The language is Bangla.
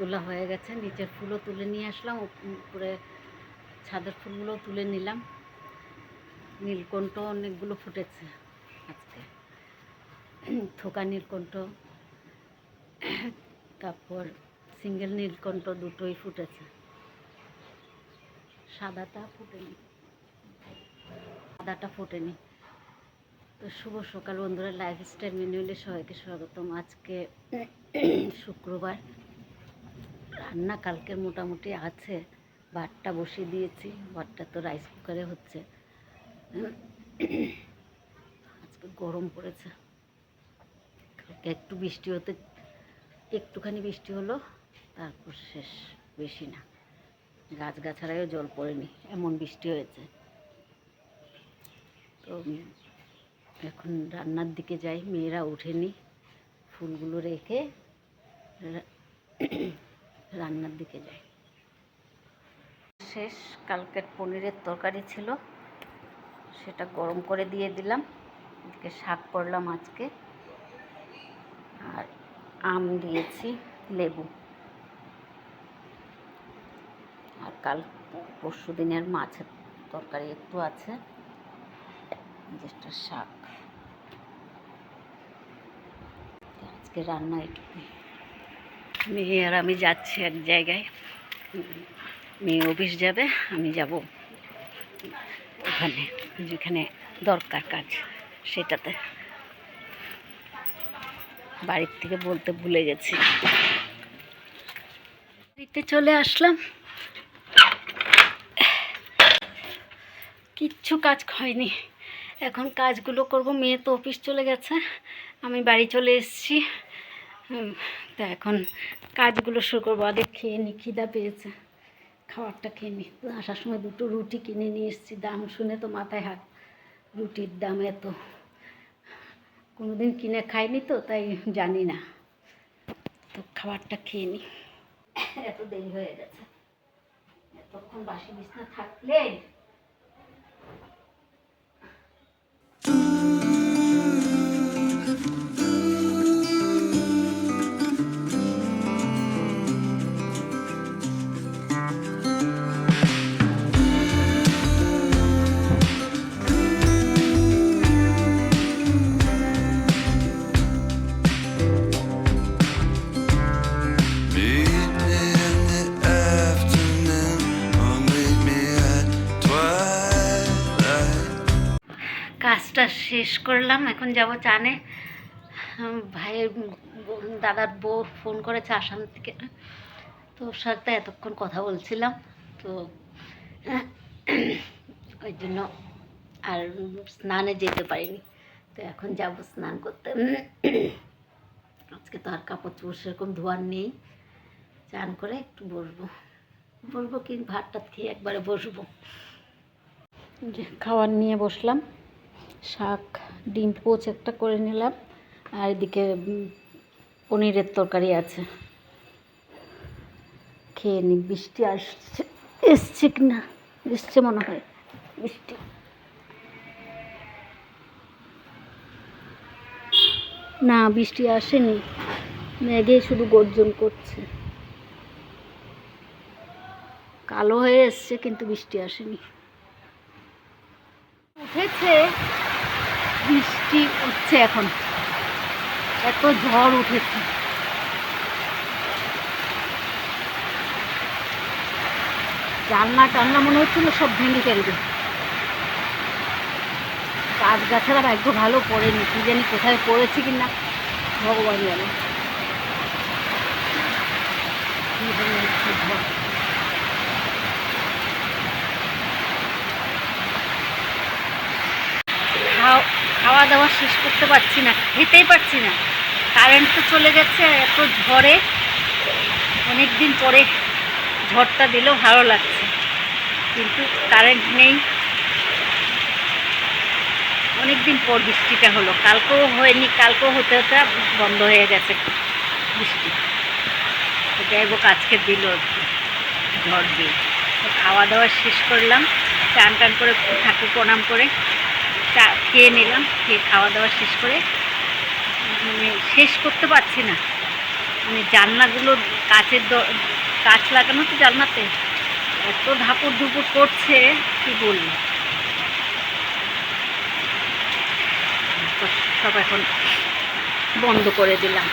তোলা হয়ে গেছে, নিচের ফুলও তুলে নিয়ে আসলাম, উপরে ছাদের ফুলগুলোও তুলে নিলাম। নীলকণ্ঠ অনেকগুলো ফুটেছে আজকে, থোকা নীলকণ্ঠ, তারপর সিঙ্গেল নীলকণ্ঠ দুটোই ফুটেছে, সাদাটা ফোটেনি। তো শুভ সকাল বন্ধুরা, লাইফস্টাইল ম্যানুয়ালে সবাইকে স্বাগতম। আজকে শুক্রবার, রান্না কালকের মোটামুটি আছে, ভাতটা বসিয়ে দিয়েছি, ভাতটা তো রাইস কুকারে হচ্ছে। আজকে গরম পড়েছে, কালকে একটু বৃষ্টি হতে, একটুখানি বৃষ্টি হলো, তারপর শেষ, বেশি না। গাছগাছাড়ায়ও জল পড়েনি, এমন বৃষ্টি হয়েছে। তো এখন রান্নার দিকে যাই, মেয়েরা ওঠেনি, ফুলগুলো রেখে রান্নার দিকে যাই। শেষ, কালকের পনিরের তরকারি ছিল, সেটা গরম করে দিয়ে দিলাম। এদিকে শাক করলাম আজকে, আর আম দিয়েছি, লেবু, আর কাল পরশু দিনের মাছের তরকারি একটু আছে, যেটা শাক। আজকে রান্না একটু, মেয়ে আর আমি যাচ্ছি এক জায়গায়, মেয়ে অফিস যাবে, আমি যাব ওখানে, যেখানে দরকার কাজ, সেটাতে। বাড়ির থেকে বলতে ভুলে গেছি। বাড়িতে চলে আসলাম, কিচ্ছু কাজ হয়নি, এখন কাজগুলো করব। মেয়ে তো অফিস চলে গেছে, আমি বাড়ি চলে এসেছি, তা এখন কাজগুলো শুরু করবো। আগে খেয়ে নিই, খিদা পেয়েছে, খাবারটা খেয়ে নিই। আসার সময় দুটো রুটি কিনে নিয়ে এসেছি, দাম শুনে তো মাথায় হাত, রুটির দাম এত, কোনোদিন কিনে খাইনি তো, তাই জানি না। তো খাবারটা খেয়ে নিই, এত দেরি হয়ে গেছে, এতক্ষণ বাসি বিছনা থাকলে। কাজটা শেষ করলাম, এখন যাব চানে। ভাইয়ের দাদার বউ ফোন করেছে আসাম থেকে, তো ওর সাথে এতক্ষণ কথা বলছিলাম, তো ওই জন্য আর স্নানে যেতে পারিনি। তো এখন যাব স্নান করতে। আজকে তো আর কাপড় চোপড় সেরকম ধোয়ার নেই, চান করে একটু বসবো কি ভাতটা খেয়ে একবারে বসবো। যে খাবার নিয়ে বসলাম, শাক, ডিম পোচ একটা করে নিলাম, আর এদিকে পনিরের তরকারি আছে, খেয়ে নি। বৃষ্টি এসছে কি না, এসছে মনে হয় বৃষ্টি। না, বৃষ্টি আসেনি, মেঘে শুধু গর্জন করছে, কালো হয়ে এসছে, কিন্তু বৃষ্টি আসেনি। উঠেছে, বৃষ্টি উঠছে এখন, এত ঝড় উঠেছে। জানলা টানলা মনে হচ্ছিল সব ভেঙে ফেলবে। গাছগাছারা ভাগ্য ভালো পড়েনি, কি জানি কোথায় পড়েছি কিনা ভগবান জানে। খাওয়া দাওয়া শেষ করতে পারছি না, খেতেই পারছি না, কারেন্ট তো চলে গেছে। এত ঝড়ে, অনেক দিন পরে ঝড়টা দিলেও ভালো লাগছে, কিন্তু কারেন্ট নেই। অনেক দিন পর বৃষ্টিটা হলো, কালকেও হয়নি, কালকেও হতে হতে বন্ধ হয়ে গেছে বৃষ্টি। তো যাই হোক, আজকে দিল ঝড় দিয়ে। তো খাওয়া দাওয়া শেষ করলাম, চান টান করে ঠাকুর প্রণাম করে চা খেয়ে নিলাম, খেয়ে খাওয়া দাওয়া শেষ করে, মানে শেষ করতে পারছি না, মানে জানলাগুলো কাঁচ লাগানো তো জানলাতে, এত ধাপুর ধুপুর করছে কি বলি। সব এখন বন্ধ করে দিলাম।